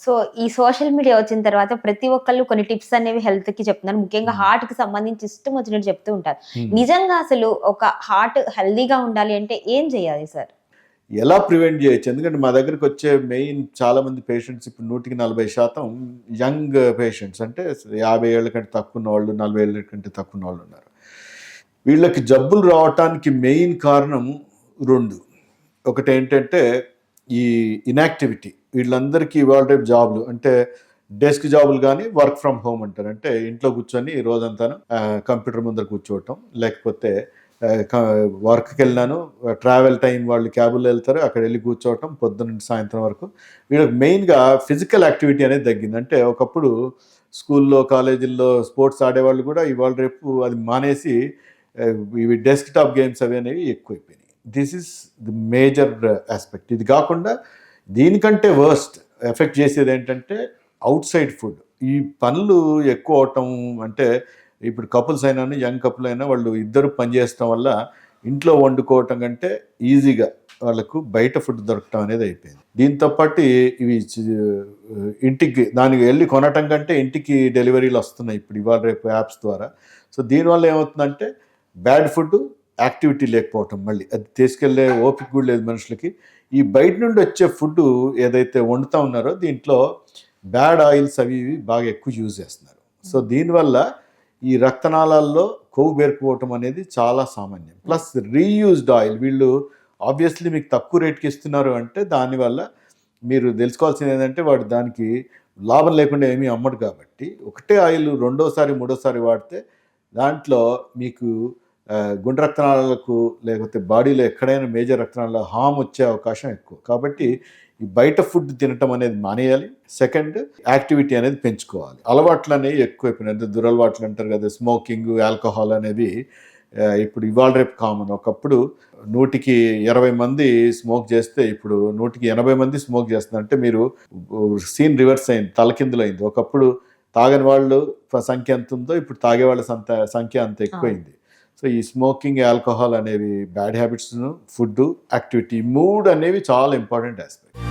So, ఈ social media వచ్చిన తర్వాత ప్రతి ఒక్కళ్ళు కొన్ని టిప్స్ అనేవి హెల్త్‌కి చెప్తున్నారు. ముఖ్యంగా హార్ట్‌కి సంబంధించి ఇష్టం వచ్చినట్టు చెప్తూ ఉంటారు. నిజంగా అసలు ఒక హార్ట్ హెల్తీగా ఉండాలి అంటే ఏం చేయాలి సార్? ఎలా ప్రివెంట్ చేయొచ్చు? ఎందుకంటే మా దగ్గరకొచ్చే మెయిన్ చాలామంది పేషెంట్స్ ఇప్పుడు 100% యంగ్ పేషెంట్స్. అంటే 50 ఏళ్ల కంటే తక్కువున్నవాళ్ళు, 40 ఏళ్ల కంటే తక్కువున్నవాళ్ళున్నారు. వీళ్ళకి జబ్బులు రావటానికి మెయిన్ కారణం 2. ఒకటేంటంటే ఈ ఇనాక్టివిటీ. వీళ్ళందరికీ ఇవాళ రేపు జాబ్‌లు అంటే డెస్క్ జాబులు గానీ, వర్క్ ఫ్రమ్ హోమ్ అంటారు. అంటే ఇంట్లో కూర్చొని రోజంతాను కంప్యూటర్ ముందర కూర్చోవటం. లేకపోతే వర్క్‌కి వెళ్ళినాను, ట్రావెల్ టైం వాళ్ళు క్యాబుల్లో వెళ్తారు, అక్కడ వెళ్ళి కూర్చోవటం పొద్దున్న నుంచి సాయంత్రం వరకు. వీళ్ళకి మెయిన్గా ఫిజికల్ యాక్టివిటీ అనేది తగ్గింది. అంటే ఒకప్పుడు స్కూల్లో కాలేజీల్లో స్పోర్ట్స్ ఆడేవాళ్ళు కూడా ఇవాళ రేపు అది మానేసి ఇవి డెస్క్‌టాప్ గేమ్స్ అవి అనేవి ఎక్కువైపోయినాయి. This is the major aspect. ఇది కాకుండా దీనికంటే వర్స్ట్ ఎఫెక్ట్ చేసేది ఏంటంటే అవుట్ సైడ్ ఫుడ్. ఈ పనులు ఎక్కువ అవటం అంటే ఇప్పుడు కపుల్స్ అయినా యంగ్ కపుల్ అయినా వాళ్ళు ఇద్దరు పనిచేయడం వల్ల ఇంట్లో వండుకోవటం కంటే ఈజీగా వాళ్ళకు బయట ఫుడ్ దొరకటం అనేది అయిపోయింది. దీంతో పాటు ఇవి ఇంటికి దానికి వెళ్ళి కొనటం కంటే ఇంటికి డెలివరీలు వస్తున్నాయి ఇప్పుడు ఇవాళ రేపు యాప్స్ ద్వారా. సో దీనివల్ల ఏమవుతుందంటే బ్యాడ్ ఫుడ్, యాక్టివిటీ లేకపోవటం, మళ్ళీ అది తీసుకెళ్లే ఓపిక కూడా లేదు మనుషులకి. ఈ బయట నుండి వచ్చే ఫుడ్ ఏదైతే వండుతా ఉన్నారో దీంట్లో బ్యాడ్ ఆయిల్స్ అవి ఇవి బాగా ఎక్కువ యూజ్ చేస్తున్నారు. సో దీనివల్ల ఈ రక్తనాళాల్లో కొవ్వు పేరుకుపోవటం అనేది చాలా సామాన్యం. ప్లస్ రీయూజ్డ్ ఆయిల్ వీళ్ళు ఆబ్వియస్లీ మీకు తక్కువ రేట్కి ఇస్తున్నారు అంటే దానివల్ల మీరు తెలుసుకోవాల్సింది ఏంటంటే వాడు దానికి లాభం లేకుండా ఏమీ అమ్మడు. కాబట్టి ఒకటే ఆయిల్ రెండోసారి మూడోసారి వాడితే దాంట్లో మీకు గుండె రక్తనాళాలకు లేకపోతే బాడీలో ఎక్కడైనా మేజర్ రక్తనాళాల హామ్ వచ్చే అవకాశం ఎక్కువ. కాబట్టి ఈ బయట ఫుడ్ తినటం అనేది మానేయాలి. సెకండ్, యాక్టివిటీ అనేది పెంచుకోవాలి. అలవాట్లు అనేవి ఎక్కువైపోయినాయి. అంటే దురలవాట్లు అంటారు కదా, స్మోకింగ్, ఆల్కహాల్ అనేవి ఇప్పుడు ఇవాళ రేపు కామన్. ఒకప్పుడు 100కి 20 మంది స్మోక్ చేస్తే ఇప్పుడు 100కి 80 మంది స్మోక్ చేస్తున్నారు. అంటే మీరు సీన్ రివర్స్ అయింది, తలకిందులైంది. ఒకప్పుడు తాగని వాళ్ళు సంఖ్య ఎంత ఉందో ఇప్పుడు తాగే వాళ్ళ సంఖ్య అంత ఎక్కువైంది. సో ఈ స్మోకింగ్, ఆల్కహాల్ అనేవి బ్యాడ్ హ్యాబిట్స్, ఫుడ్, యాక్టివిటీ 3 అనేవి చాలా ఇంపార్టెంట్ ఆస్పెక్ట్.